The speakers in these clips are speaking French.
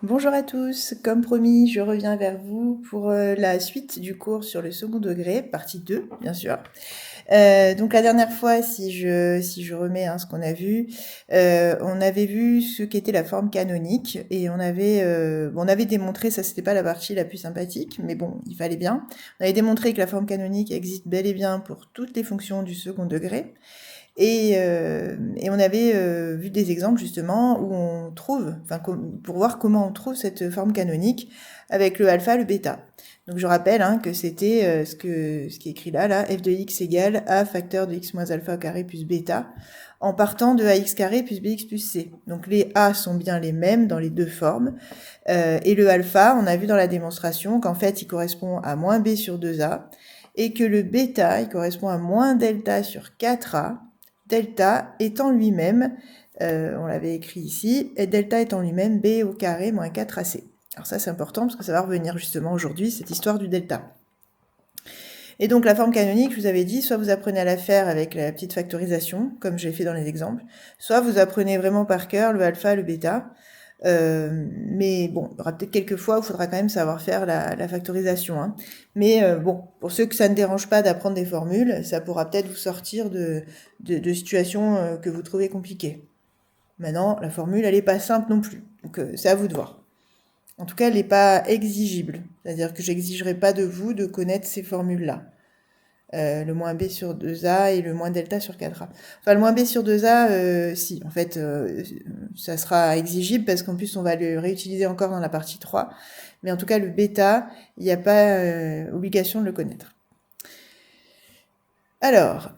Bonjour à tous, comme promis, je reviens vers vous pour la suite du cours sur le second degré, partie 2, bien sûr. Donc la dernière fois, si je remets ce qu'on a vu, on avait vu ce qu'était la forme canonique et on avait démontré, ça c'était pas la partie la plus sympathique, mais bon, il fallait bien. On avait démontré que la forme canonique existe bel et bien pour toutes les fonctions du second degré. Et on avait vu des exemples justement où on trouve, pour voir comment on trouve cette forme canonique avec le alpha, le bêta. Donc je rappelle que c'était ce qui est écrit là, f de x égale a facteur de x moins alpha au carré plus bêta, en partant de ax carré plus bx plus c. Donc les a sont bien les mêmes dans les deux formes. Et le alpha, on a vu dans la démonstration qu'en fait il correspond à moins b sur 2a, et que le bêta, il correspond à moins delta sur 4a, delta étant lui-même, on l'avait écrit ici, et delta étant lui-même b au carré moins 4ac. Alors ça c'est important parce que ça va revenir justement aujourd'hui, cette histoire du delta. Et donc la forme canonique, je vous avais dit, soit vous apprenez à la faire avec la petite factorisation, comme j'ai fait dans les exemples, soit vous apprenez vraiment par cœur le alpha, le bêta. Mais bon, il y aura peut-être quelques fois où il faudra quand même savoir faire la factorisation. Hein. Mais bon, pour ceux que ça ne dérange pas d'apprendre des formules, ça pourra peut-être vous sortir de situations que vous trouvez compliquées. Maintenant, la formule, elle n'est pas simple non plus. Donc c'est à vous de voir. En tout cas, elle n'est pas exigible. C'est-à-dire que j'exigerai pas de vous de connaître ces formules-là. Le moins b sur 2a et le moins delta sur 4a. Enfin, le moins b sur 2a, si, en fait, ça sera exigible parce qu'en plus, on va le réutiliser encore dans la partie 3. Mais en tout cas, le bêta, il n'y a pas obligation de le connaître. Alors,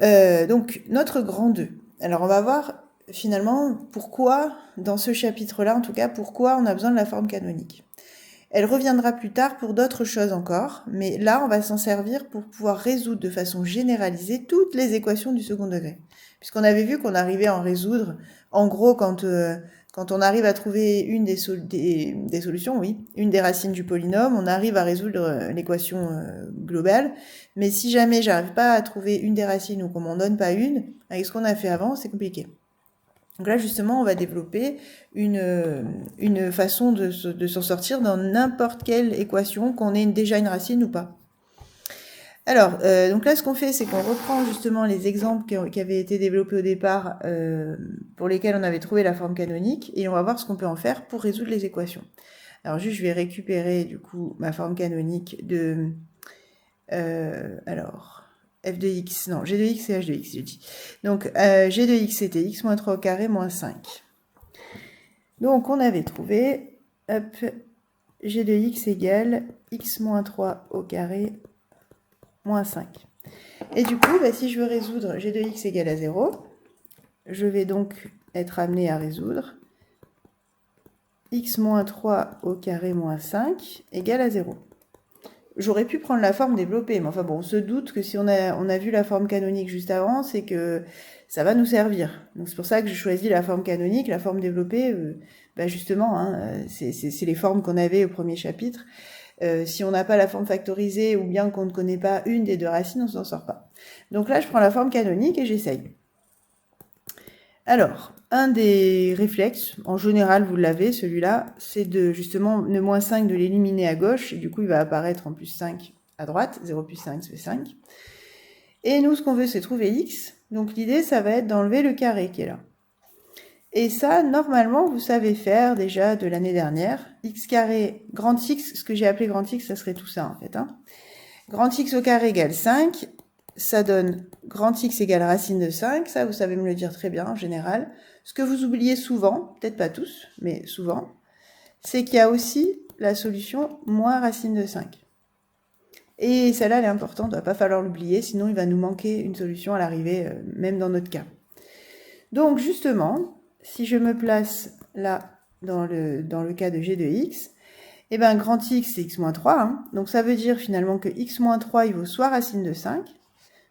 donc, notre grand 2. Alors, on va voir finalement pourquoi, dans ce chapitre-là, en tout cas, pourquoi on a besoin de la forme canonique. Elle reviendra plus tard pour d'autres choses encore, mais là, on va s'en servir pour pouvoir résoudre de façon généralisée toutes les équations du second degré. Puisqu'on avait vu qu'on arrivait à en résoudre, en gros, quand on arrive à trouver une des solutions, oui, une des racines du polynôme, on arrive à résoudre l'équation globale. Mais si jamais j'arrive pas à trouver une des racines ou qu'on m'en donne pas une, avec ce qu'on a fait avant, c'est compliqué. Donc là, justement, on va développer une façon de s'en sortir dans n'importe quelle équation, qu'on ait déjà une racine ou pas. Alors, donc là, ce qu'on fait, c'est qu'on reprend justement les exemples qui avaient été développés au départ, pour lesquels on avait trouvé la forme canonique, et on va voir ce qu'on peut en faire pour résoudre les équations. Alors juste, je vais récupérer du coup ma forme canonique de... alors... f de x, non, g de x et h de x, j'ai dit. Donc, g de x, c'était x moins 3 au carré moins 5. Donc, on avait trouvé, hop, g de x égale x moins 3 au carré moins 5. Et du coup, si je veux résoudre g de x égale à 0, je vais donc être amené à résoudre x moins 3 au carré moins 5 égale à 0. J'aurais pu prendre la forme développée, mais enfin bon, on se doute que si on a vu la forme canonique juste avant, c'est que ça va nous servir. Donc c'est pour ça que j'ai choisi la forme canonique, la forme développée, justement, c'est les formes qu'on avait au premier chapitre. Si on n'a pas la forme factorisée ou bien qu'on ne connaît pas une des deux racines, on s'en sort pas. Donc là, je prends la forme canonique et j'essaye. Alors, un des réflexes, en général vous l'avez, celui-là, c'est de justement le moins 5 de l'éliminer à gauche, et du coup il va apparaître en plus 5 à droite, 0 plus 5 ça fait 5. Et nous ce qu'on veut c'est trouver x, donc l'idée ça va être d'enlever le carré qui est là. Et ça, normalement, vous savez faire déjà de l'année dernière. X carré, grand X, ce que j'ai appelé grand X, ça serait tout ça en fait. Grand X au carré égale 5, ça donne grand X égale racine de 5, ça vous savez me le dire très bien en général. Ce que vous oubliez souvent, peut-être pas tous, mais souvent, c'est qu'il y a aussi la solution moins racine de 5. Et celle-là, elle est importante, il ne va pas falloir l'oublier, sinon il va nous manquer une solution à l'arrivée, même dans notre cas. Donc justement, si je me place là, dans le cas de g de x, eh bien grand X c'est x moins 3, donc ça veut dire finalement que x moins 3 il vaut soit racine de 5,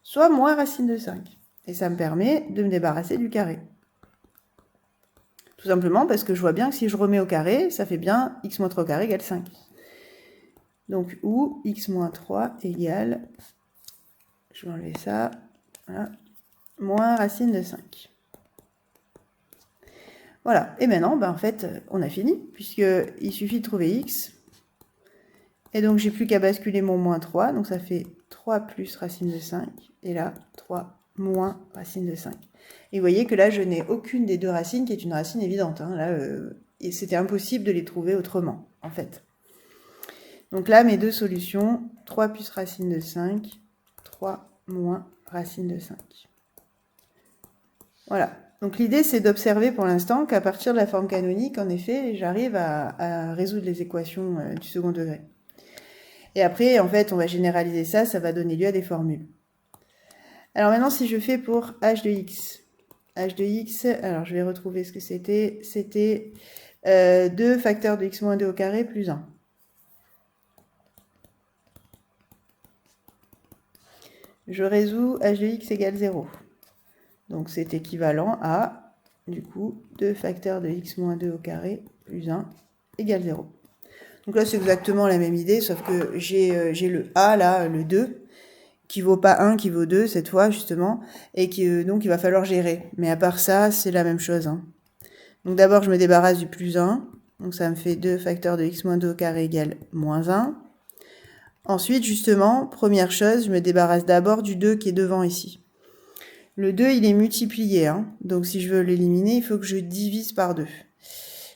soit moins racine de 5. Et ça me permet de me débarrasser du carré. Tout simplement parce que je vois bien que si je remets au carré, ça fait bien x moins 3 au carré égale 5. Donc, ou x moins 3 égale, je vais enlever ça, voilà, moins racine de 5. Voilà, et maintenant, ben, en fait, on a fini, puisqu'il suffit de trouver x. Et donc, j'ai plus qu'à basculer mon moins 3, donc ça fait 3 plus racine de 5, et là, 3 moins racine de 5. Et vous voyez que là, je n'ai aucune des deux racines qui est une racine évidente. Hein. Là, et c'était impossible de les trouver autrement, en fait. Donc là, mes deux solutions, 3 plus racine de 5, 3 moins racine de 5. Voilà. Donc l'idée, c'est d'observer pour l'instant qu'à partir de la forme canonique, en effet, j'arrive à résoudre les équations du second degré. Et après, en fait, on va généraliser ça, ça va donner lieu à des formules. Alors maintenant, si je fais pour h de x. h de x, alors je vais retrouver ce que c'était. C'était 2 facteurs de x moins 2 au carré plus 1. Je résous h de x égale 0. Donc c'est équivalent à, du coup, 2 facteurs de x moins 2 au carré plus 1 égale 0. Donc là, c'est exactement la même idée, sauf que j'ai le a, là, le 2, qui vaut pas 1, qui vaut 2 cette fois, justement, et donc il va falloir gérer. Mais à part ça, c'est la même chose. Hein. Donc d'abord, je me débarrasse du plus 1. Donc ça me fait 2 facteurs de x moins 2 au carré égale moins 1. Ensuite, justement, première chose, je me débarrasse d'abord du 2 qui est devant ici. Le 2, il est multiplié. Hein. Donc si je veux l'éliminer, il faut que je divise par 2.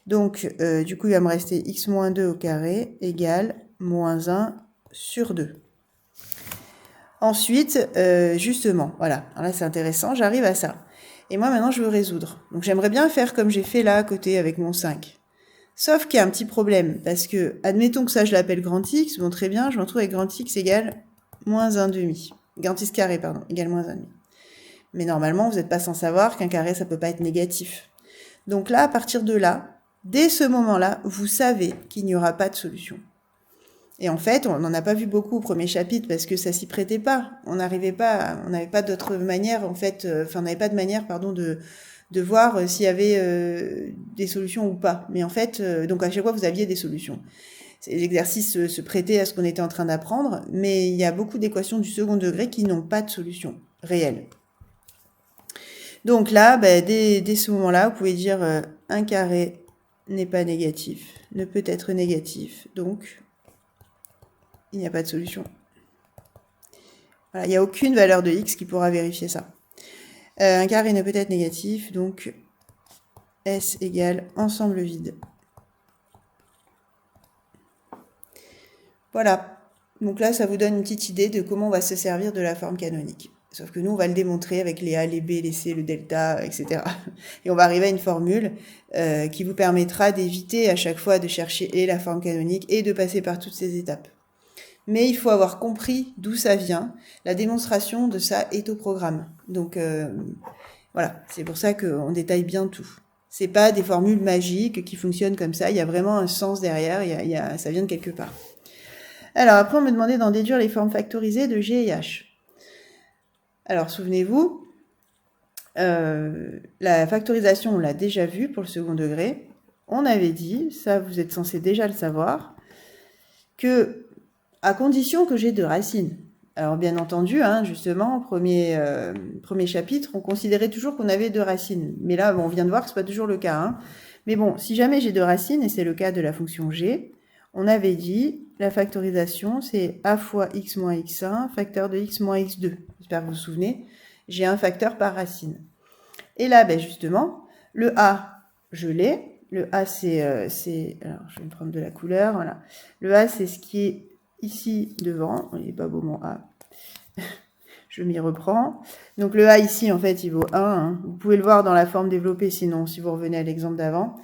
Donc, du coup, il va me rester x moins 2 au carré égale moins 1 sur 2. Ensuite, justement, voilà, alors là c'est intéressant, j'arrive à ça. Et moi maintenant je veux résoudre. Donc j'aimerais bien faire comme j'ai fait là à côté avec mon 5. Sauf qu'il y a un petit problème, parce que, admettons que ça je l'appelle grand x, bon très bien, je me retrouve avec grand x égale moins 1 demi. Grand x carré, pardon, égale moins 1 demi. Mais normalement, vous n'êtes pas sans savoir qu'un carré, ça peut pas être négatif. Donc là, à partir de là, dès ce moment-là, vous savez qu'il n'y aura pas de solution. Et en fait, on n'en a pas vu beaucoup au premier chapitre parce que ça s'y prêtait pas. On n'avait pas d'autre manière, en fait, on n'avait pas de manière, pardon, de voir s'il y avait des solutions ou pas. Mais en fait, donc à chaque fois, vous aviez des solutions. L'exercice se prêtait à ce qu'on était en train d'apprendre, mais il y a beaucoup d'équations du second degré qui n'ont pas de solution réelle. Donc là, dès ce moment-là, vous pouvez dire 1 carré n'est pas négatif, ne peut être négatif, donc il n'y a pas de solution. Voilà, il n'y a aucune valeur de x qui pourra vérifier ça. 1 carré ne peut être négatif, donc S égale ensemble vide. Voilà. Donc là, ça vous donne une petite idée de comment on va se servir de la forme canonique. Sauf que nous, on va le démontrer avec les A, les B, les C, le delta, etc. Et on va arriver à une formule qui vous permettra d'éviter à chaque fois de chercher et la forme canonique et de passer par toutes ces étapes. Mais il faut avoir compris d'où ça vient. La démonstration de ça est au programme. Donc voilà, c'est pour ça qu'on détaille bien tout. C'est pas des formules magiques qui fonctionnent comme ça. Il y a vraiment un sens derrière. Ça vient de quelque part. Alors après, on me demandait d'en déduire les formes factorisées de G et H. Alors souvenez-vous, la factorisation, on l'a déjà vu pour le second degré. On avait dit, ça vous êtes censé déjà le savoir, que à condition que j'ai deux racines. Alors bien entendu, hein, justement, premier chapitre, on considérait toujours qu'on avait deux racines. Mais là, bon, on vient de voir que ce n'est pas toujours le cas. Hein. Mais bon, si jamais j'ai deux racines, et c'est le cas de la fonction g, on avait dit, la factorisation, c'est a fois x moins x1, facteur de x moins x2. J'espère que vous vous souvenez, j'ai un facteur par racine. Et là, justement, le a, je l'ai. Le a, c'est... alors, je vais me prendre de la couleur, voilà. Le a, c'est ce qui est ici devant. Il n'est pas beau mon a. Je m'y reprends. Donc le a ici, en fait, il vaut 1. Hein. Vous pouvez le voir dans la forme développée, sinon, si vous revenez à l'exemple d'avant.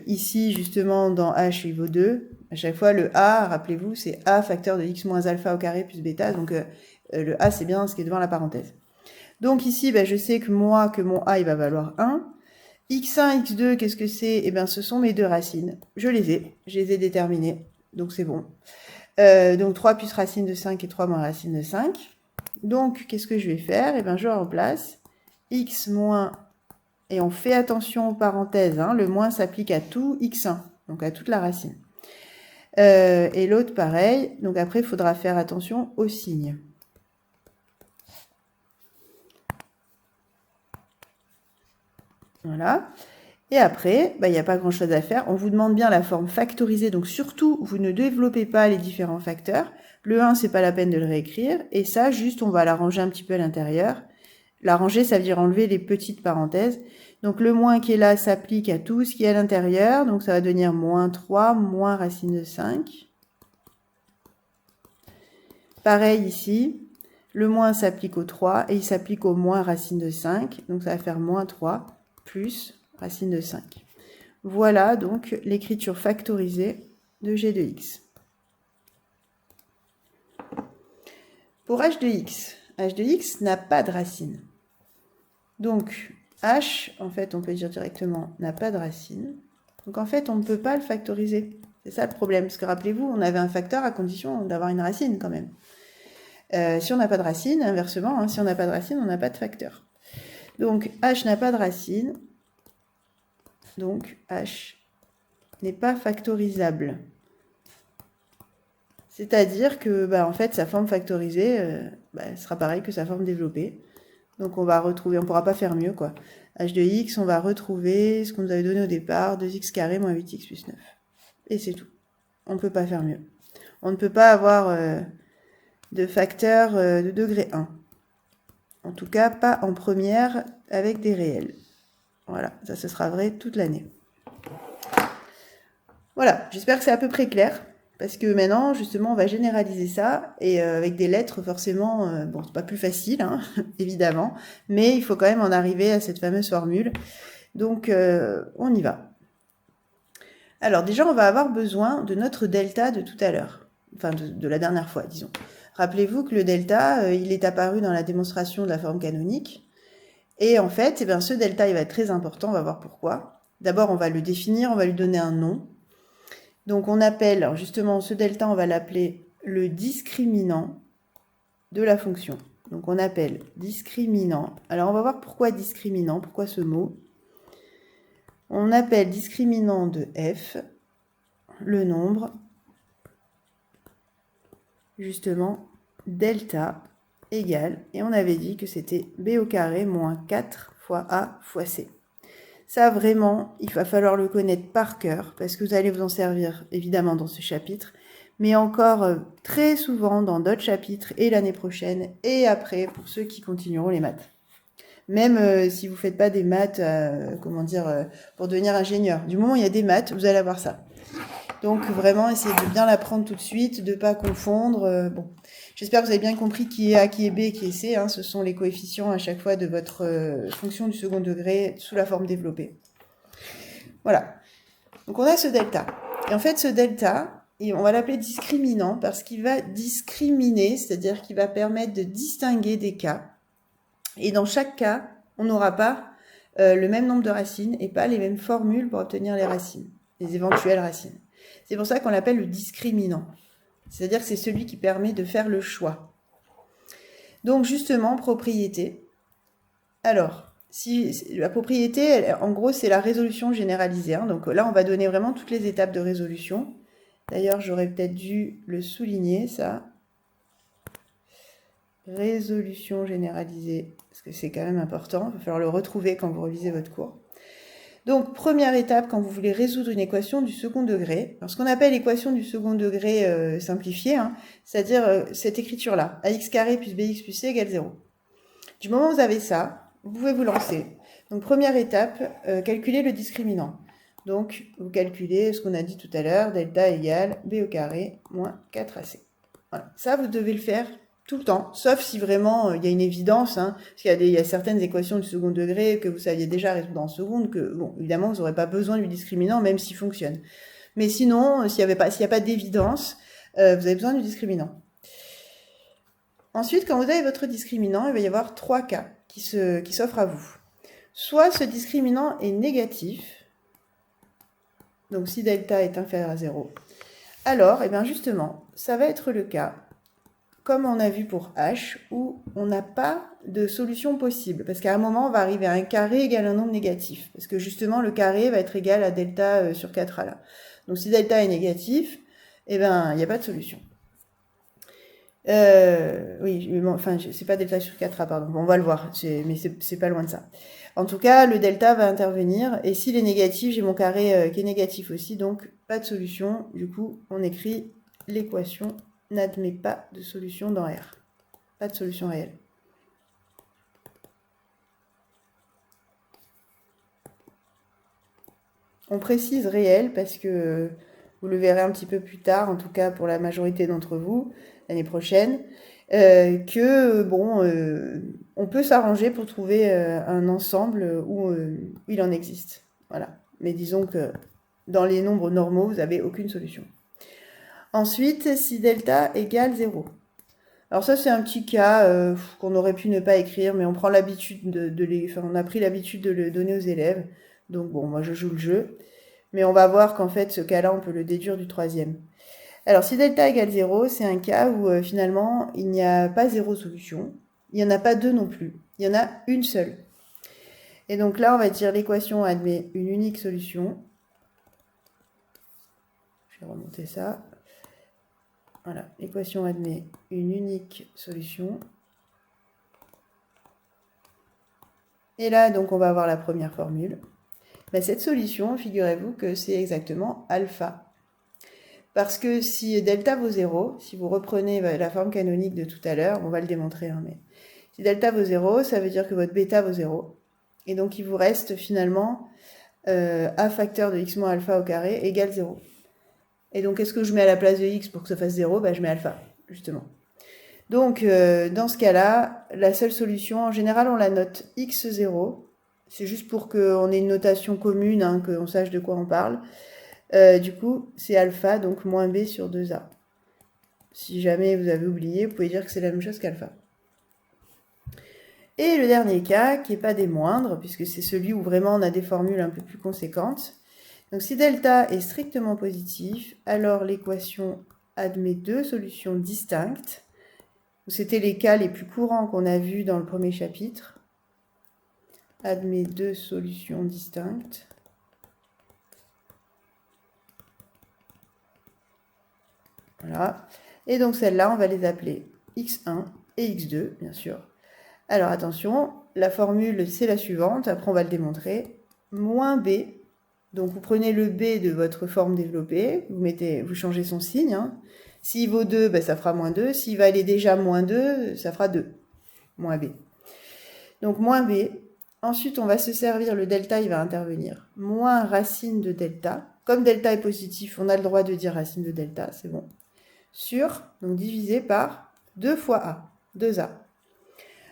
Ici, justement, dans h, il vaut 2. À chaque fois, le a, rappelez-vous, c'est a facteur de x moins alpha au carré plus bêta. Donc le a, c'est bien ce qui est devant la parenthèse. Donc ici, je sais que mon a, il va valoir 1. x1, x2, qu'est-ce que c'est? Eh bien, ce sont mes deux racines. Je les ai déterminées. Donc c'est bon. Donc 3 plus racine de 5 et 3 moins racine de 5. Donc, qu'est-ce que je vais faire? Eh bien, je remplace x moins, et on fait attention aux parenthèses, hein, le moins s'applique à tout x1, donc à toute la racine. Et l'autre, pareil. Donc après, il faudra faire attention aux signes. Voilà. Et après, il n'y a pas grand-chose à faire. On vous demande bien la forme factorisée. Donc surtout, vous ne développez pas les différents facteurs. Le 1, c'est pas la peine de le réécrire. Et ça, juste, on va la ranger un petit peu à l'intérieur. La ranger, ça veut dire enlever les petites parenthèses. Donc le moins qui est là s'applique à tout ce qui est à l'intérieur. Donc ça va devenir moins 3, moins racine de 5. Pareil ici. Le moins s'applique au 3 et il s'applique au moins racine de 5. Donc ça va faire moins 3 plus racine de 5. Voilà donc l'écriture factorisée de g de x. Pour h de x n'a pas de racine. Donc h, en fait, on peut dire directement, n'a pas de racine. Donc en fait, on ne peut pas le factoriser. C'est ça le problème, parce que rappelez-vous, on avait un facteur à condition d'avoir une racine quand même. Si on n'a pas de racine, inversement, hein, si on n'a pas de racine, on n'a pas de facteur. Donc h n'a pas de racine. Donc h n'est pas factorisable. C'est-à-dire que en fait, sa forme factorisée sera pareille que sa forme développée. Donc on va retrouver, on ne pourra pas faire mieux, quoi. H de x, on va retrouver ce qu'on nous avait donné au départ, 2x carré moins 8x plus 9. Et c'est tout. On ne peut pas faire mieux. On ne peut pas avoir de facteur de degré 1. En tout cas, pas en première avec des réels. Voilà, ça ce sera vrai toute l'année. Voilà, j'espère que c'est à peu près clair. Parce que maintenant, justement, on va généraliser ça. Et avec des lettres, forcément, bon, c'est pas plus facile, hein, évidemment. Mais il faut quand même en arriver à cette fameuse formule. Donc, on y va. Alors, déjà, on va avoir besoin de notre delta de tout à l'heure. Enfin, de la dernière fois, disons. Rappelez-vous que le delta, il est apparu dans la démonstration de la forme canonique. Et en fait, ce delta, il va être très important. On va voir pourquoi. D'abord, on va le définir, on va lui donner un nom. Donc on appelle, alors justement, ce delta, on va l'appeler le discriminant de la fonction. Donc on appelle discriminant. Alors on va voir pourquoi discriminant, pourquoi ce mot. On appelle discriminant de f le nombre, justement, delta égale, et on avait dit que c'était b au carré moins 4 fois a fois c. Ça, vraiment, il va falloir le connaître par cœur, parce que vous allez vous en servir, évidemment, dans ce chapitre, mais encore très souvent dans d'autres chapitres, et l'année prochaine, et après, pour ceux qui continueront les maths. Même si vous ne faites pas des maths, pour devenir ingénieur. Du moment où il y a des maths, vous allez avoir ça. Donc, vraiment, essayez de bien l'apprendre tout de suite, de ne pas confondre. Bon, j'espère que vous avez bien compris qui est A, qui est B, qui est C. Hein. Ce sont les coefficients à chaque fois de votre fonction du second degré sous la forme développée. Voilà. Donc, on a ce delta. Et en fait, ce delta, on va l'appeler discriminant parce qu'il va discriminer, c'est-à-dire qu'il va permettre de distinguer des cas. Et dans chaque cas, on n'aura pas le même nombre de racines et pas les mêmes formules pour obtenir les racines, les éventuelles racines. C'est pour ça qu'on l'appelle le discriminant. C'est-à-dire que c'est celui qui permet de faire le choix. Donc justement, propriété. Alors, si la propriété, en gros, c'est la résolution généralisée. Hein. Donc là, on va donner vraiment toutes les étapes de résolution. D'ailleurs, j'aurais peut-être dû le souligner, ça. Résolution généralisée, parce que c'est quand même important. Il va falloir le retrouver quand vous relisez votre cours. Donc, première étape, quand vous voulez résoudre une équation du second degré, alors ce qu'on appelle équation du second degré simplifiée, hein, c'est-à-dire cette écriture-là, ax carré plus bx plus c égale 0. Du moment où vous avez ça, vous pouvez vous lancer. Donc, première étape, calculer le discriminant. Donc, vous calculez ce qu'on a dit tout à l'heure, delta égale b au carré moins 4ac. Voilà. Ça, vous devez le faire tout le temps, sauf si vraiment il y a une évidence, hein, parce qu'il y a certaines équations du second degré que vous saviez déjà résoudre en seconde, que, bon, évidemment, vous n'aurez pas besoin du discriminant, même s'il fonctionne. Mais sinon, s'il n'y a pas d'évidence, vous avez besoin du discriminant. Ensuite, quand vous avez votre discriminant, il va y avoir 3 cas qui s'offrent à vous. Soit ce discriminant est négatif, donc si delta est inférieur à 0, alors, justement, ça va être le cas, comme on a vu pour h, où on n'a pas de solution possible. Parce qu'à un moment, on va arriver à un carré égal à un nombre négatif. Parce que justement, le carré va être égal à delta sur 4a là. Donc si delta est négatif, il n'y a pas de solution. Oui, enfin, c'est pas delta sur 4A, pardon. Bon, on va le voir, mais c'est pas loin de ça. En tout cas, le delta va intervenir, et s'il est négatif, j'ai mon carré qui est négatif aussi, donc pas de solution. Du coup, on écrit l'équation n'admet pas de solution dans R. Pas de solution réelle. On précise réel parce que vous le verrez un petit peu plus tard, en tout cas pour la majorité d'entre vous, l'année prochaine, que bon, on peut s'arranger pour trouver un ensemble où il en existe. Voilà. Mais disons que dans les nombres normaux, vous n'avez aucune solution. Ensuite, si delta égale 0. Alors ça, c'est un petit cas qu'on aurait pu ne pas écrire, mais on prend l'habitude on a pris l'habitude de le donner aux élèves. Donc bon, moi je joue le jeu. Mais on va voir qu'en fait, ce cas-là, on peut le déduire du troisième. Alors, si delta égale 0, c'est un cas où finalement, il n'y a pas 0 solution. Il n'y en a pas 2 non plus. Il y en a une seule. Et donc là, on va dire l'équation admet une unique solution. Je vais remonter ça. Voilà, l'équation admet une unique solution. Et là, donc, on va avoir la première formule. Ben, cette solution, figurez-vous que c'est exactement alpha. Parce que si delta vaut 0, si vous reprenez la forme canonique de tout à l'heure, on va le démontrer, hein, mais si delta vaut 0, ça veut dire que votre bêta vaut 0. Et donc, il vous reste finalement a facteur de x moins alpha au carré égale 0. Et donc, qu'est-ce que je mets à la place de x pour que ça fasse 0? Ben, je mets alpha, justement. Donc, dans ce cas-là, la seule solution, en général, on la note x0. C'est juste pour qu'on ait une notation commune, hein, qu'on sache de quoi on parle. Du coup, c'est alpha, donc moins b sur 2a. Si jamais vous avez oublié, vous pouvez dire que c'est la même chose qu'alpha. Et le dernier cas, qui n'est pas des moindres, puisque c'est celui où vraiment on a des formules un peu plus conséquentes. Donc si delta est strictement positif, alors l'équation admet deux solutions distinctes. C'était les cas les plus courants qu'on a vus dans le premier chapitre. Admet deux solutions distinctes. Voilà. Et donc celles-là, on va les appeler x1 et x2, bien sûr. Alors attention, la formule, c'est la suivante. Après, on va le démontrer. Moins b. Donc, vous prenez le b de votre forme développée. Vous changez son signe. Hein. S'il vaut 2, ben, ça fera moins 2. S'il va aller déjà moins 2, ça fera 2. Moins b. Donc, moins b. Ensuite, on va se servir, le delta, il va intervenir. Moins racine de delta. Comme delta est positif, on a le droit de dire racine de delta, c'est bon. Sur, donc divisé par 2 fois a, 2a.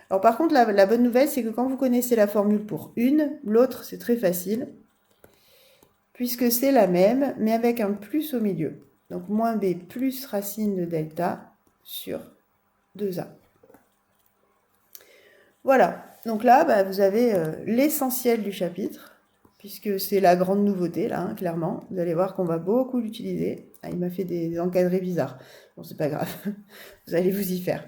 Alors par contre, la bonne nouvelle, c'est que quand vous connaissez la formule pour une, l'autre, c'est très facile, puisque c'est la même, mais avec un plus au milieu. Donc moins b plus racine de delta sur 2a. Voilà, donc là, bah, vous avez l'essentiel du chapitre, puisque c'est la grande nouveauté, là, hein, clairement. Vous allez voir qu'on va beaucoup l'utiliser. Ah, il m'a fait des encadrés bizarres. Bon, c'est pas grave, vous allez vous y faire.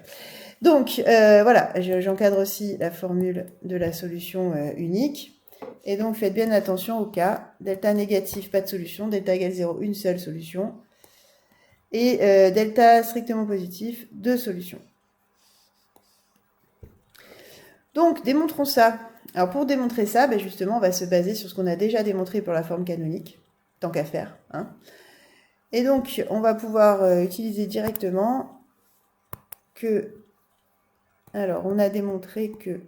Donc, voilà, j'encadre aussi la formule de la solution unique. Et donc, faites bien attention au cas. Delta négatif, pas de solution. Delta égale 0, une seule solution. Et delta strictement positif, deux solutions. Donc, démontrons ça. Alors, pour démontrer ça, ben justement, on va se baser sur ce qu'on a déjà démontré pour la forme canonique, tant qu'à faire. Hein. Et donc, on va pouvoir utiliser directement que... Alors, on a démontré que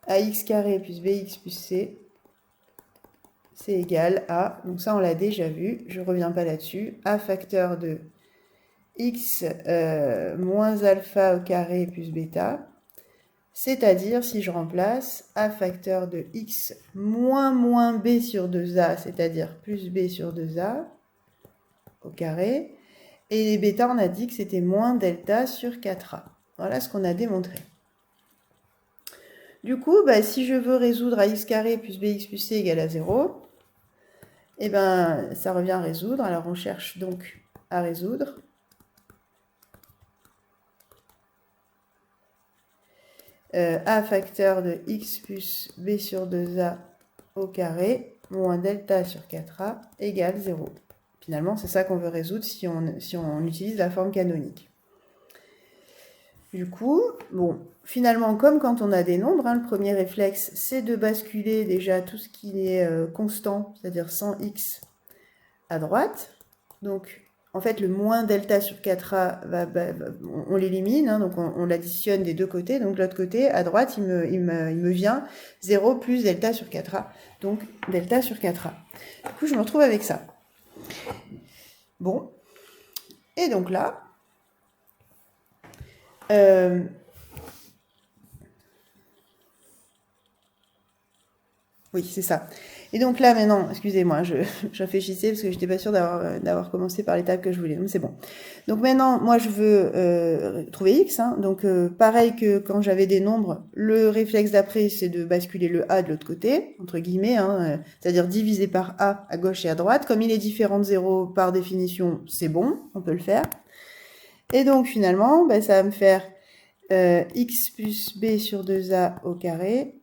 ax carré plus bx plus c, c'est égal à, donc ça on l'a déjà vu, je ne reviens pas là-dessus, a facteur de x moins alpha au carré plus bêta, c'est-à-dire si je remplace a facteur de x moins b sur 2a, c'est-à-dire plus b sur 2a au carré, et les bêta on a dit que c'était moins delta sur 4a. Voilà ce qu'on a démontré. Du coup, bah, si je veux résoudre à x carré plus bx plus c égale à 0, eh ben, ça revient à résoudre. Alors, on cherche donc à résoudre. A facteur de x plus b sur 2a au carré moins delta sur 4a égale 0. Finalement, c'est ça qu'on veut résoudre si on utilise la forme canonique. Du coup, bon, finalement, comme quand on a des nombres, le premier réflexe, c'est de basculer déjà tout ce qui est constant, c'est-à-dire sans x, à droite. Donc, en fait, le moins delta sur 4a, on l'élimine, donc on l'additionne des deux côtés. Donc, de l'autre côté, à droite, il me vient 0 plus delta sur 4a, donc delta sur 4a. Du coup, je me retrouve avec ça. Bon, et donc là, oui, c'est ça. Et donc là, maintenant, excusez-moi, je réfléchissais parce que je n'étais pas sûre d'avoir commencé par l'étape que je voulais. Donc, c'est bon. Donc maintenant, moi, je veux trouver x. Donc, pareil que quand j'avais des nombres, le réflexe d'après, c'est de basculer le a de l'autre côté, entre guillemets, c'est-à-dire diviser par a à gauche et à droite. Comme il est différent de 0 par définition, c'est bon, on peut le faire. Et donc, finalement, ça va me faire x plus b sur 2a au carré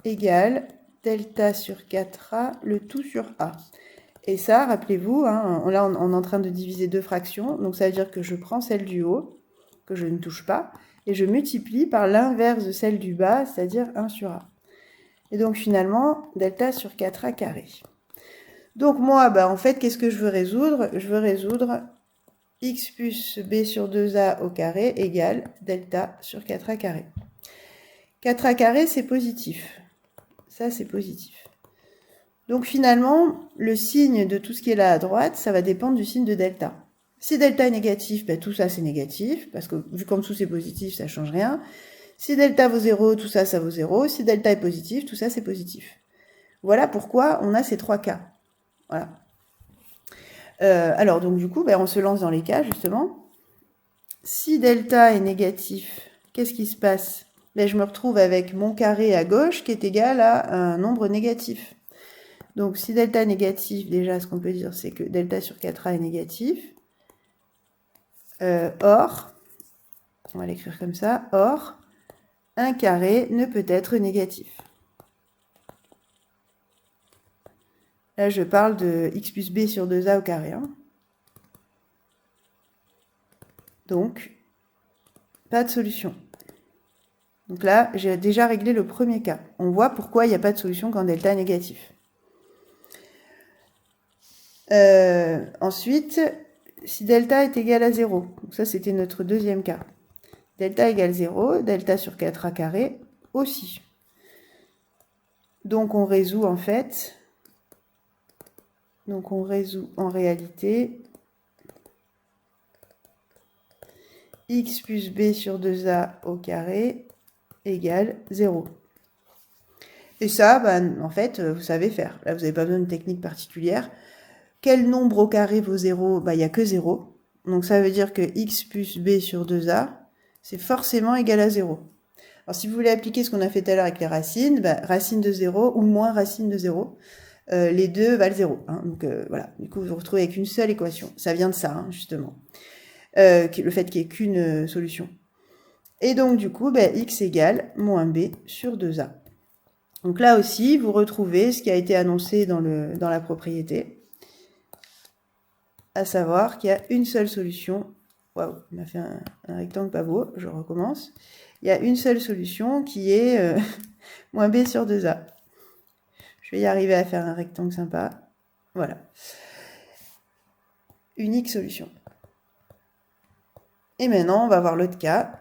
égale delta sur 4a, le tout sur a. Et ça, rappelez-vous, là on est en train de diviser deux fractions, donc ça veut dire que je prends celle du haut, que je ne touche pas, et je multiplie par l'inverse de celle du bas, c'est-à-dire 1 sur a. Et donc finalement, delta sur 4a carré. Donc moi, en fait, qu'est-ce que je veux résoudre? Je veux résoudre x plus b sur 2a au carré égale delta sur 4a carré. 4a carré, c'est positif. Ça, c'est positif. Donc finalement, le signe de tout ce qui est là à droite, ça va dépendre du signe de delta. Si delta est négatif, tout ça c'est négatif, parce que vu qu'en dessous c'est positif, ça ne change rien. Si delta vaut 0, tout ça, ça vaut 0. Si delta est positif, tout ça c'est positif. Voilà pourquoi on a ces trois cas. Voilà. Alors donc du coup, on se lance dans les cas justement. Si delta est négatif, qu'est-ce qui se passe? Je me retrouve avec mon carré à gauche qui est égal à un nombre négatif. Donc, si delta est négatif, déjà, ce qu'on peut dire, c'est que delta sur 4a est négatif. Or, on va l'écrire comme ça, or, un carré ne peut être négatif. Là, je parle de x plus b sur 2a au carré. Donc, pas de solution. Donc là, j'ai déjà réglé le premier cas. On voit pourquoi il n'y a pas de solution quand delta est négatif. Ensuite, si delta est égal à 0, donc ça c'était notre deuxième cas. Delta égale 0, delta sur 4a carré aussi. Donc on résout en fait, en réalité x plus b sur 2a au carré égale 0. Et ça, en fait, vous savez faire. Là, vous n'avez pas besoin d'une technique particulière. Quel nombre au carré vaut 0? Il n'y a que 0. Donc ça veut dire que x plus b sur 2a, c'est forcément égal à 0. Alors si vous voulez appliquer ce qu'on a fait tout à l'heure avec les racines, racine de 0 ou moins racine de 0, les deux valent 0. Donc voilà, du coup vous vous retrouvez avec une seule équation. Ça vient de ça, justement. Le fait qu'il n'y ait qu'une solution. Et donc du coup, x égale moins b sur 2a. Donc là aussi, vous retrouvez ce qui a été annoncé dans la propriété, à savoir qu'il y a une seule solution. Waouh, il m'a fait un rectangle pas beau, je recommence. Il y a une seule solution qui est moins b sur 2a. Je vais y arriver à faire un rectangle sympa. Voilà. Unique solution. Et maintenant, on va voir l'autre cas,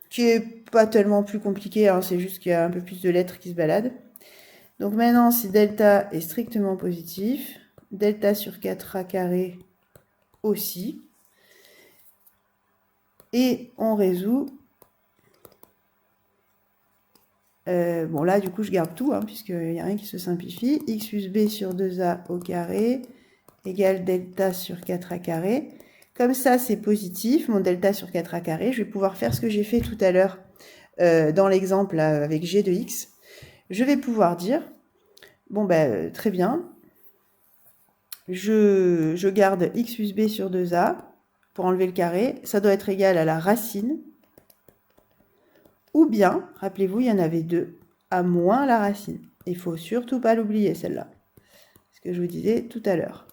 qui est pas tellement plus compliqué, c'est juste qu'il y a un peu plus de lettres qui se baladent. Donc maintenant, si delta est strictement positif, delta sur 4a carré aussi, et on résout. Bon là, du coup, je garde tout, puisqu'il n'y a rien qui se simplifie. X plus b sur 2a au carré égale delta sur 4a carré. Comme ça, c'est positif, mon delta sur 4a carré. Je vais pouvoir faire ce que j'ai fait tout à l'heure dans l'exemple avec g de x. Je vais pouvoir dire, bon, très bien, je garde x plus b sur 2a pour enlever le carré. Ça doit être égal à la racine. Ou bien, rappelez-vous, il y en avait deux, à moins la racine. Il ne faut surtout pas l'oublier, celle-là. Ce que je vous disais tout à l'heure.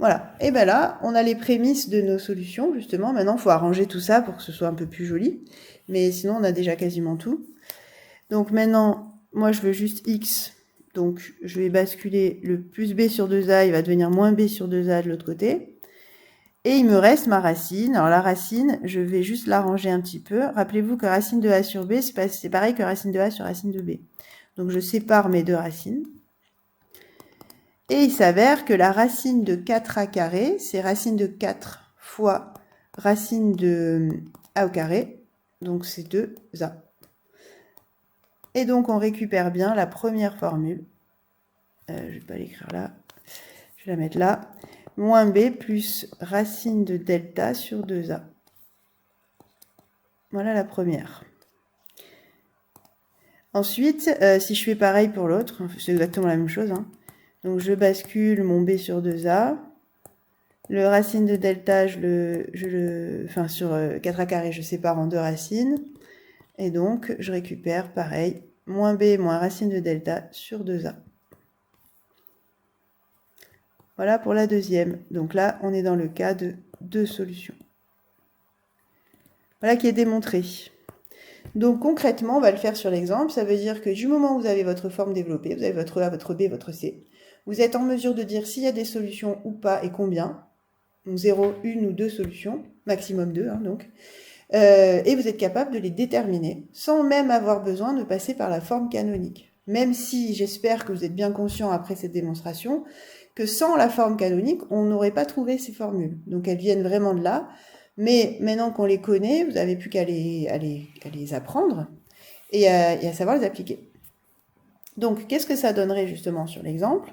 Voilà, et bien là, on a les prémices de nos solutions, justement. Maintenant, il faut arranger tout ça pour que ce soit un peu plus joli. Mais sinon, on a déjà quasiment tout. Donc maintenant, moi, je veux juste x. Donc, je vais basculer le plus b sur 2a, il va devenir moins b sur 2a de l'autre côté. Et il me reste ma racine. Alors la racine, je vais juste l'arranger un petit peu. Rappelez-vous que racine de a sur b, c'est pareil que racine de a sur racine de b. Donc, je sépare mes deux racines. Et il s'avère que la racine de 4a carré, c'est racine de 4 fois racine de a au carré. Donc, c'est 2a. Et donc, on récupère bien la première formule. Je ne vais pas l'écrire là. Je vais la mettre là. Moins b plus racine de delta sur 2a. Voilà la première. Ensuite, si je fais pareil pour l'autre, c'est exactement la même chose. Hein. Donc, je bascule mon b sur 2a. Le racine de delta, enfin, sur 4a carré, je sépare en deux racines. Et donc, je récupère, pareil, moins b moins racine de delta sur 2a. Voilà pour la deuxième. Donc là, on est dans le cas de deux solutions. Voilà qui est démontré. Donc concrètement, on va le faire sur l'exemple. Ça veut dire que du moment où vous avez votre forme développée, vous avez votre A, votre B, votre C, vous êtes en mesure de dire s'il y a des solutions ou pas et combien. Donc 0, 1 ou 2 solutions, maximum 2 hein, donc. Et vous êtes capable de les déterminer sans même avoir besoin de passer par la forme canonique. Même si j'espère que vous êtes bien conscient après cette démonstration que sans la forme canonique, on n'aurait pas trouvé ces formules. Donc elles viennent vraiment de là. Mais maintenant qu'on les connaît, vous n'avez plus qu'à les apprendre et à savoir les appliquer. Donc, qu'est-ce que ça donnerait justement sur l'exemple?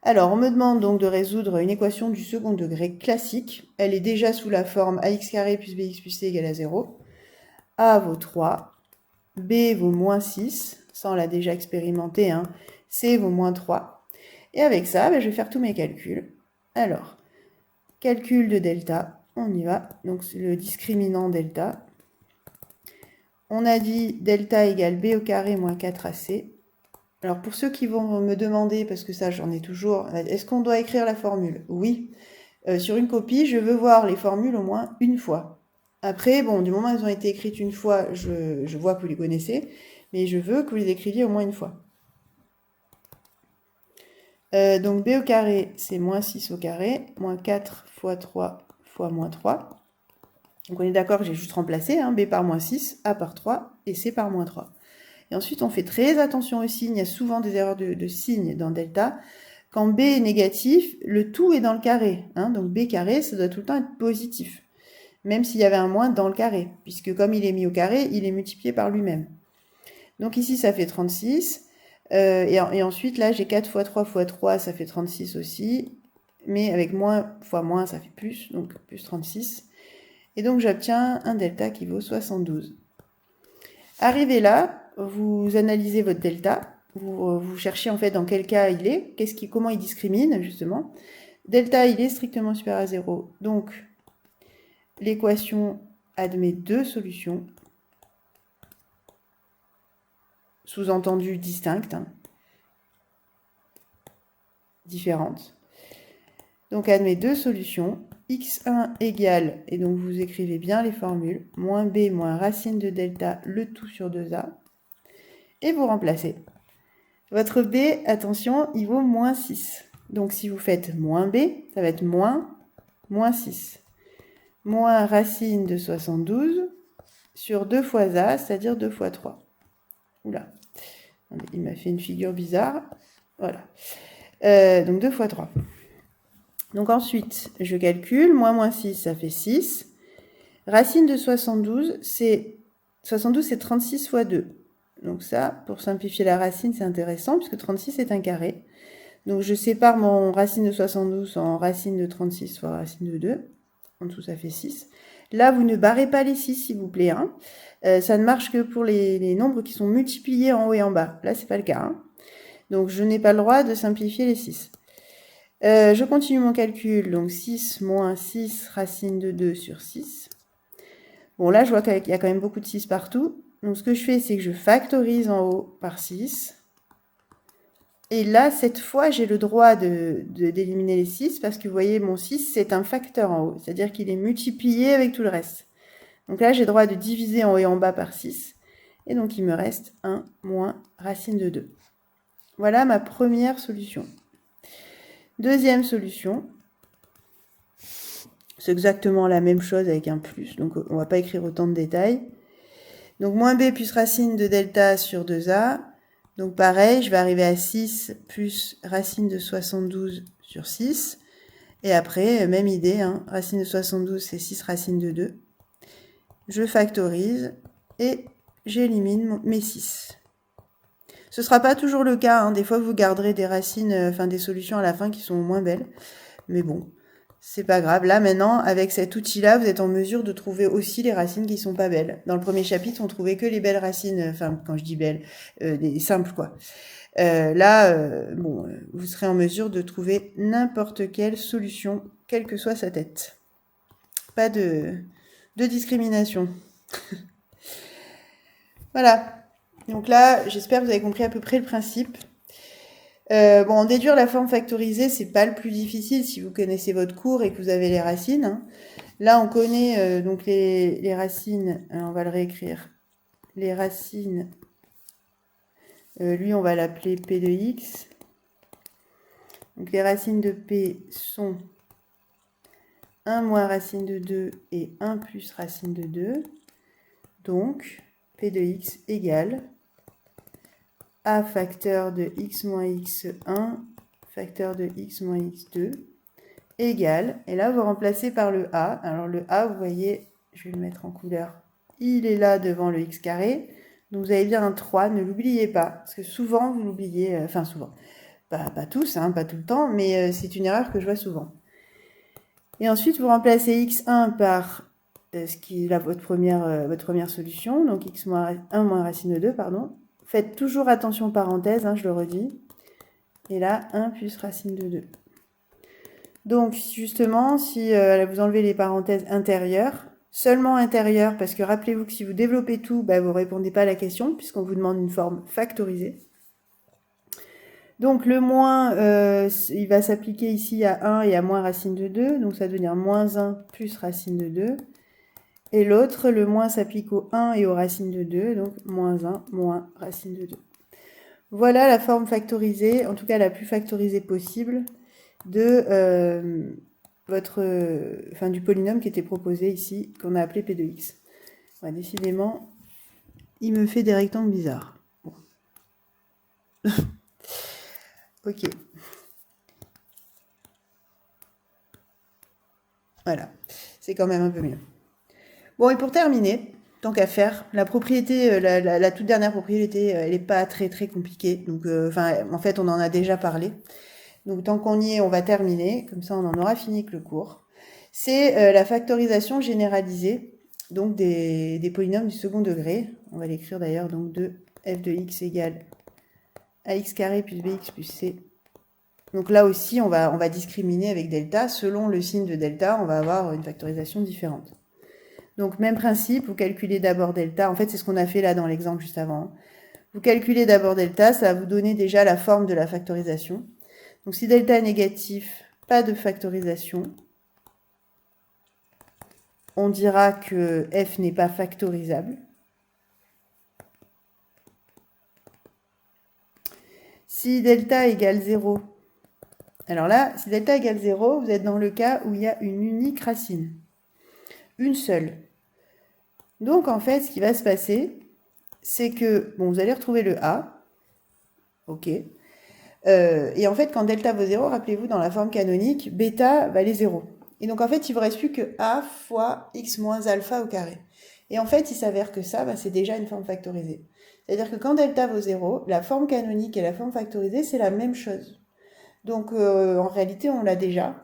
Alors, on me demande donc de résoudre une équation du second degré classique. Elle est déjà sous la forme ax carré plus bx plus c égale à 0. A vaut 3, b vaut moins 6, ça on l'a déjà expérimenté, hein. C vaut moins 3. Et avec ça, je vais faire tous mes calculs. Alors, calcul de delta, on y va. Donc, le discriminant delta. On a dit delta égale b au carré moins 4ac. Alors, pour ceux qui vont me demander, parce que ça, j'en ai toujours, est-ce qu'on doit écrire la formule? Oui. Sur une copie, je veux voir les formules au moins une fois. Après, bon, du moment où elles ont été écrites une fois, je vois que vous les connaissez, mais je veux que vous les écriviez au moins une fois. Donc, b au carré, c'est moins 6 au carré, moins 4 fois 3 fois moins 3. Donc, on est d'accord que j'ai juste remplacé, hein, b par moins 6, a par 3 et c par moins 3. Et ensuite, on fait très attention aux signes. Il y a souvent des erreurs de signes dans delta. Quand b est négatif, le tout est dans le carré. Hein, donc b carré, ça doit tout le temps être positif. Même s'il y avait un moins dans le carré. Puisque comme il est mis au carré, il est multiplié par lui-même. Donc ici, ça fait 36. Et ensuite, là, j'ai 4 fois 3 fois 3, ça fait 36 aussi. Mais avec moins fois moins, ça fait plus. Donc plus 36. Et donc, j'obtiens un delta qui vaut 72. Arrivé là, vous analysez votre delta, vous cherchez en fait dans quel cas il est, comment il discrimine justement. Delta, il est strictement supérieur à 0, donc l'équation admet deux solutions, sous-entendu distinctes, hein, différentes. Donc admet deux solutions, x1 égale, et donc vous écrivez bien les formules, moins b moins racine de delta, le tout sur 2a, et vous remplacez. Votre b, attention, il vaut moins 6. Donc si vous faites moins b, ça va être moins 6. Moins racine de 72 sur 2 fois a, c'est-à-dire 2 fois 3. Oula, il m'a fait une figure bizarre. Voilà. Donc 2 fois 3. Donc ensuite, je calcule. Moins 6, ça fait 6. Racine de 72, c'est 36 fois 2. Donc ça, pour simplifier la racine, c'est intéressant, puisque 36 est un carré. Donc je sépare mon racine de 72 en racine de 36 fois racine de 2. En dessous, ça fait 6. Là, vous ne barrez pas les 6, s'il vous plaît. Hein. Ça ne marche que pour les nombres qui sont multipliés en haut et en bas. Là, c'est pas le cas. Hein. Donc, je n'ai pas le droit de simplifier les 6. Je continue mon calcul. Donc, 6 moins 6 racine de 2 sur 6. Bon, là, je vois qu'il y a quand même beaucoup de 6 partout. Donc, ce que je fais, c'est que je factorise en haut par 6. Et là, cette fois, j'ai le droit d'éliminer les 6 parce que vous voyez, mon 6, c'est un facteur en haut. C'est-à-dire qu'il est multiplié avec tout le reste. Donc là, j'ai le droit de diviser en haut et en bas par 6. Et donc, il me reste 1 moins racine de 2. Voilà ma première solution. Deuxième solution, c'est exactement la même chose avec un plus. Donc, on ne va pas écrire autant de détails. Donc, moins b plus racine de delta sur 2a. Donc, pareil, je vais arriver à 6 plus racine de 72 sur 6. Et après, même idée, hein, racine de 72, c'est 6 racine de 2. Je factorise et j'élimine mes 6. Ce ne sera pas toujours le cas, hein. Des fois vous garderez des racines, des solutions à la fin qui sont moins belles. Mais bon, c'est pas grave. Là maintenant, avec cet outil-là, vous êtes en mesure de trouver aussi les racines qui sont pas belles. Dans le premier chapitre, on trouvait que les belles racines, quand je dis belles, des simples quoi. Vous serez en mesure de trouver n'importe quelle solution, quelle que soit sa tête. Pas de discrimination. Voilà. Donc là, j'espère que vous avez compris à peu près le principe. En déduire la forme factorisée, c'est pas le plus difficile si vous connaissez votre cours et que vous avez les racines. Hein. Là, on connaît donc les racines. Alors, on va le réécrire. Les racines. Lui, on va l'appeler P de X. Donc les racines de P sont 1 moins racine de 2 et 1 plus racine de 2. Donc, P de X égale A facteur de X moins X1 facteur de X moins X2 égale, et là vous remplacez par le A. Alors le A, vous voyez, je vais le mettre en couleur, il est là devant le X carré. Donc vous avez bien un 3, ne l'oubliez pas, parce que souvent vous l'oubliez, souvent, pas tous, hein, pas tout le temps, mais c'est une erreur que je vois souvent. Et ensuite vous remplacez X1 par ce qui est là votre première solution, donc X moins 1 moins racine de 2, pardon. Faites toujours attention aux parenthèses, hein, je le redis. Et là, 1 plus racine de 2. Donc, justement, si vous enlevez les parenthèses intérieures, seulement intérieures, parce que rappelez-vous que si vous développez tout, vous ne répondez pas à la question, puisqu'on vous demande une forme factorisée. Donc, le moins, il va s'appliquer ici à 1 et à moins racine de 2. Donc, ça va devenir moins 1 plus racine de 2. Et l'autre, le moins s'applique au 1 et aux racines de 2, donc moins 1 moins racine de 2. Voilà la forme factorisée, en tout cas la plus factorisée possible, de du polynôme qui était proposé ici, qu'on a appelé P de X. Ouais, décidément, il me fait des rectangles bizarres. Bon. Ok. Voilà, c'est quand même un peu mieux. Bon, et pour terminer, tant qu'à faire, la propriété, la toute dernière propriété, elle n'est pas très très compliquée. Donc, en fait, on en a déjà parlé. Donc, tant qu'on y est, on va terminer. Comme ça, on en aura fini avec le cours. C'est la factorisation généralisée, donc des polynômes du second degré. On va l'écrire d'ailleurs, donc de f de x égale ax carré plus bx plus c. Donc là aussi, on va discriminer avec delta. Selon le signe de delta, on va avoir une factorisation différente. Donc, même principe, vous calculez d'abord delta. En fait, c'est ce qu'on a fait là dans l'exemple juste avant. Vous calculez d'abord delta, ça va vous donner déjà la forme de la factorisation. Donc, si delta est négatif, pas de factorisation. On dira que f n'est pas factorisable. Si delta égale 0, alors là, si delta égale 0, vous êtes dans le cas où il y a une unique racine. Une seule. Donc, en fait, ce qui va se passer, c'est que, vous allez retrouver le A. OK. Et en fait, quand delta vaut 0, rappelez-vous, dans la forme canonique, bêta valait 0. Et donc, en fait, il ne vous reste plus que A fois x moins alpha au carré. Et en fait, il s'avère que ça, c'est déjà une forme factorisée. C'est-à-dire que quand delta vaut 0, la forme canonique et la forme factorisée, c'est la même chose. Donc, en réalité, on l'a déjà.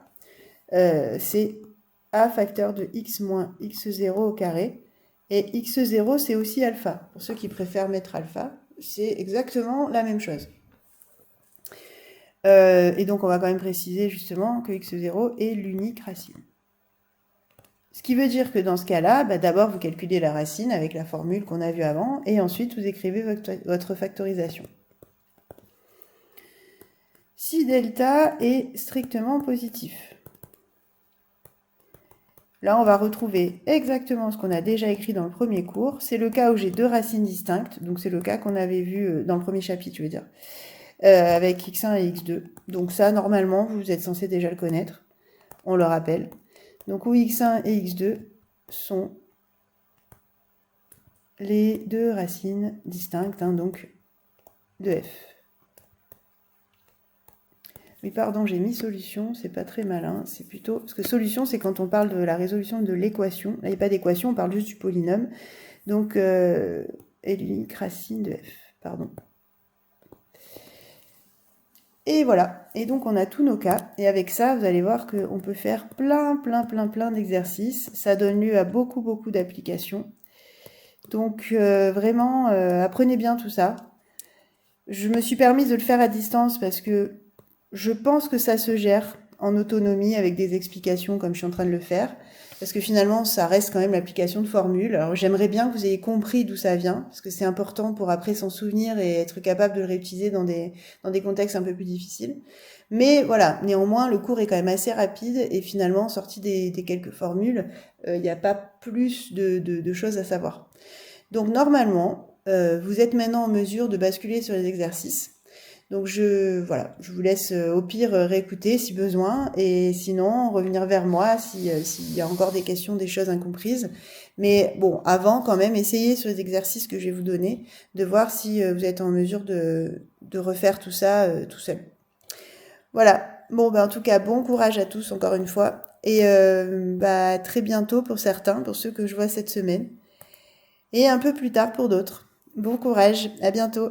C'est A facteur de x moins x0 au carré. Et x0, c'est aussi alpha. Pour ceux qui préfèrent mettre alpha, c'est exactement la même chose. Et donc, on va quand même préciser justement que x0 est l'unique racine. Ce qui veut dire que dans ce cas-là, d'abord, vous calculez la racine avec la formule qu'on a vue avant, et ensuite, vous écrivez votre factorisation. si delta est strictement positif. Là, on va retrouver exactement ce qu'on a déjà écrit dans le premier cours. C'est le cas où j'ai deux racines distinctes. Donc, c'est le cas qu'on avait vu dans le premier chapitre, je veux dire, avec x1 et x2. Donc ça, normalement, vous êtes censé déjà le connaître. On le rappelle. Donc, où x1 et x2 sont les deux racines distinctes, hein, donc de f. Oui, pardon, j'ai mis solution, c'est pas très malin, c'est plutôt... Parce que solution, c'est quand on parle de la résolution de l'équation. Là, il n'y a pas d'équation, on parle juste du polynôme. Donc, et l'unique racine de f, pardon. Et voilà, et donc on a tous nos cas. Et avec ça, vous allez voir qu'on peut faire plein d'exercices. Ça donne lieu à beaucoup d'applications. Donc, vraiment, apprenez bien tout ça. Je me suis permise de le faire à distance parce que je pense que ça se gère en autonomie avec des explications comme je suis en train de le faire. Parce que finalement, ça reste quand même l'application de formules. Alors j'aimerais bien que vous ayez compris d'où ça vient, parce que c'est important pour après s'en souvenir et être capable de le réutiliser dans des contextes un peu plus difficiles. Mais voilà, néanmoins, le cours est quand même assez rapide et finalement, sorti des quelques formules, il n'y a pas plus de choses à savoir. Donc normalement, vous êtes maintenant en mesure de basculer sur les exercices. Donc voilà, je vous laisse au pire réécouter si besoin, et sinon revenir vers moi s'il y a encore des questions, des choses incomprises. Mais bon, avant quand même, essayez sur les exercices que je vais vous donner, de voir si vous êtes en mesure de refaire tout ça tout seul. Voilà, bon en tout cas, bon courage à tous encore une fois, et très bientôt pour certains, pour ceux que je vois cette semaine, et un peu plus tard pour d'autres. Bon courage, à bientôt.